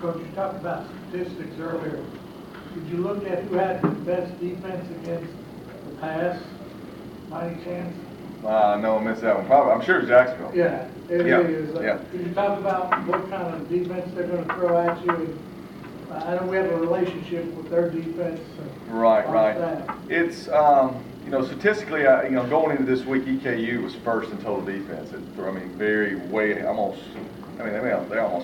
Coach, you talked about statistics earlier. Did you look at who had the best defense against the pass, by any chance? No, I missed that one. Probably, I'm sure it's Jacksonville. Yeah, it Yeah, is. yeah. Can you talk about what kind of defense they're going to throw at you? And, I know we have a relationship with their defense. Right. It's, statistically, going into this week, EKU was first in total defense. They're almost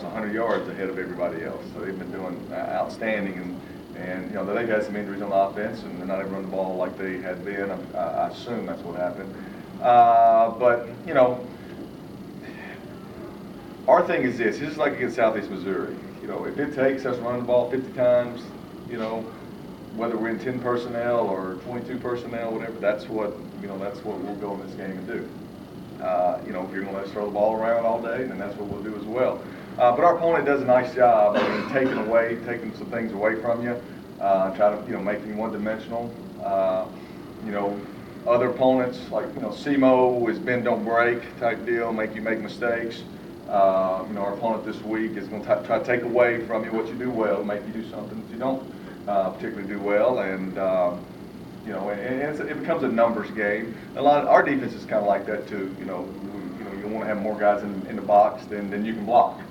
100 yards ahead of everybody else. So they've been doing outstanding, and they've had some injuries on offense, and they're not even running the ball like they had been. I assume that's what happened. But our thing is this: it's just like against Southeast Missouri. If it takes us running the ball 50 times, whether we're in 10 personnel or 22 personnel, whatever, that's what we'll go in this game and do. If you're going to let us throw the ball around all day, then that's what we'll do as well. But our opponent does a nice job taking some things away from you, try to make you one-dimensional. Other opponents like SEMO is bend don't break type deal, make you make mistakes. Our opponent this week is going to try to take away from you what you do well, make you do something that you don't particularly do well, and it becomes a numbers game. Our defense is kind of like that too. You want to have more guys in the box than you can block.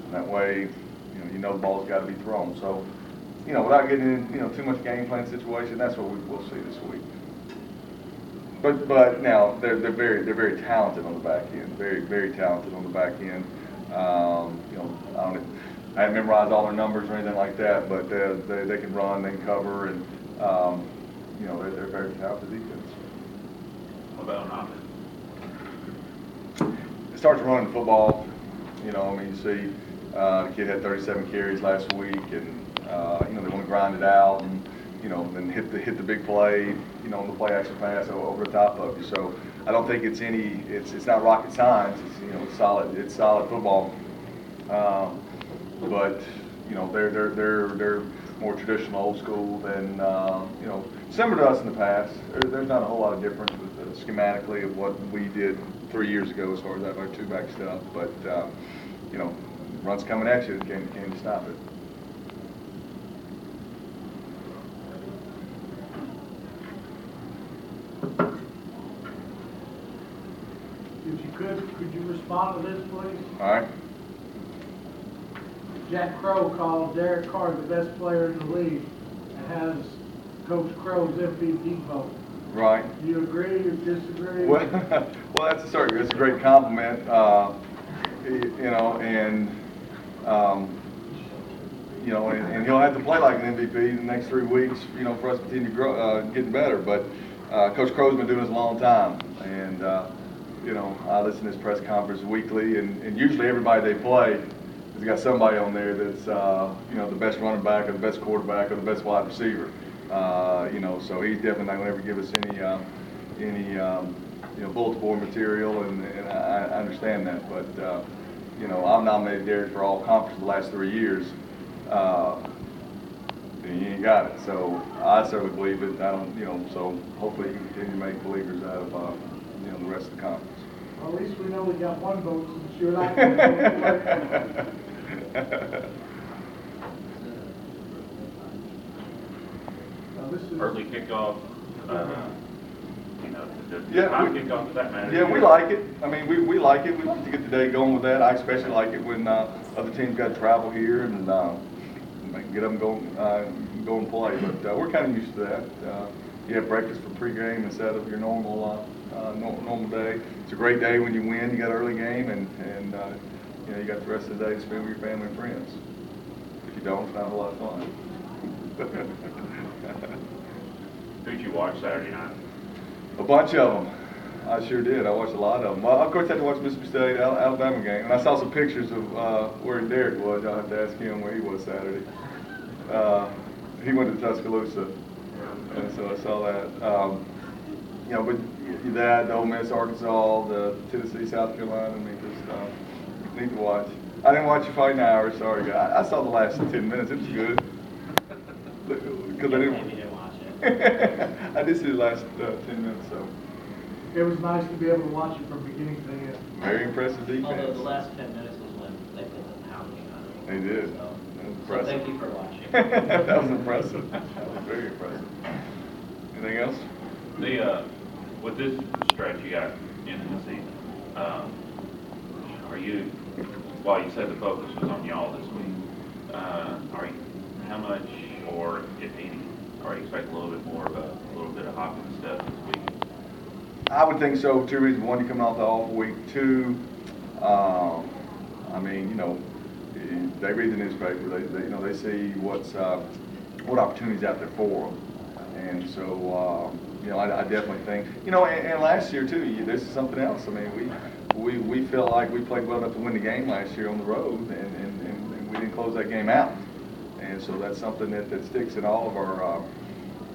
And that way, the ball's got to be thrown. So, without getting in too much game plan situation, that's what we'll see this week. But now they're very talented on the back end. Very talented on the back end. I haven't memorized all their numbers or anything like that, but they can run, they can cover, and they're very talented defense. What about on offense? It starts running football. You see the kid had 37 carries last week, and they want to grind it out and then hit the big play, on the play action pass over the top of you. So I don't think it's not rocket science. It's solid football. But they're more traditional, old school than similar to us in the past. There's not a whole lot of difference with schematically of what we did 3 years ago as far as that our two-back stuff. But runs coming at you, can you stop it? If you could you respond to this, please? All right. Jack Crow called Derek Carr the best player in the league and has Coach Crow's MVP vote. Right. Do you agree or disagree? Well, that's a great compliment. And he'll have to play like an MVP in the next 3 weeks, for us to continue getting better. But Coach Crow's been doing this a long time, and I listen to his press conference weekly, and usually everybody they play has got somebody on there that's the best running back or the best quarterback or the best wide receiver. So he's definitely not going to ever give us any bulletin board material, and I understand that. But I've nominated Derek for all conference the last 3 years. He ain't got it, so I certainly believe it. I don't, so hopefully he can continue to make believers out of the rest of the conference. Well, at least we know we got one vote since you're not going to vote. Early kickoff, kickoff, does that matter? Yeah, we like it. I mean, we like it. We like to get the day going with that. I especially like it when other teams got to travel here and get them go and play. But we're kind of used to that. You have breakfast for pregame instead of your normal day. It's a great day when you win. You got an early game, and you got the rest of the day to spend with your family and friends. If you don't, it's not a lot of fun. Who'd you watch Saturday night? A bunch of them. I sure did. I watched a lot of them. Well, of course, I had to watch Mississippi State, Alabama game, and I saw some pictures of where Derek was. I'll have to ask him where he was Saturday. He went to Tuscaloosa, and so I saw that. But that, the Ole Miss, Arkansas, the Tennessee, South Carolina, just need to watch. I didn't watch it for 9 hours. Sorry, guys. I saw the last 10 minutes. It was good. Because I didn't watch it. I did see the last 10 minutes, so. It was nice to be able to watch it from beginning to end. Very impressive defense. Although the last 10 minutes was when they put the pounding on He did. So That was thank impressive. you for watching. That was impressive. That was very impressive. Anything else? With this stretch you got into the season, are you, while you said the focus was on y'all this week, how much, or if any, are you expecting a little bit more of a little bit of hopping stuff this week? I would think so, for two reasons. One, you're coming off the off week. Two, I mean, you know, they read the newspaper. They you know, they see what opportunities out there for them. And so, you know, I definitely think, you know, and last year too, this is something else. I mean, we felt like we played well enough to win the game last year on the road, and we didn't close that game out. And so that's something that sticks in all of our,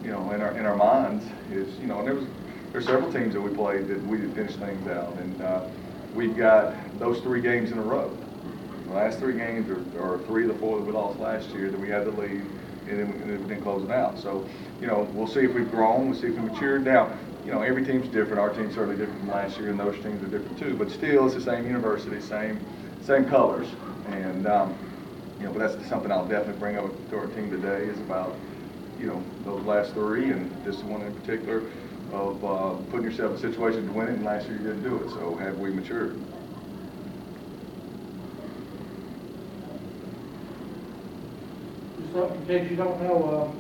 you know, in our minds is, you know, and there's several teams that we played that we didn't finish things out, and we've got those 3 games in a row. The last 3 games are 3 of the 4 that we lost last year that we had the lead, and then we didn't close it out. So, you know, we'll see if we've grown, we'll see if we've matured. Now, you know, every team's different. Our team's certainly different from last year, and those teams are different too. But still, it's the same university, same colors, and you know, but that's something I'll definitely bring up to our team today is about, you know, those last 3 and this one in particular of putting yourself in a situation to win it, and last year you didn't do it. So have we matured? Just in case you don't know,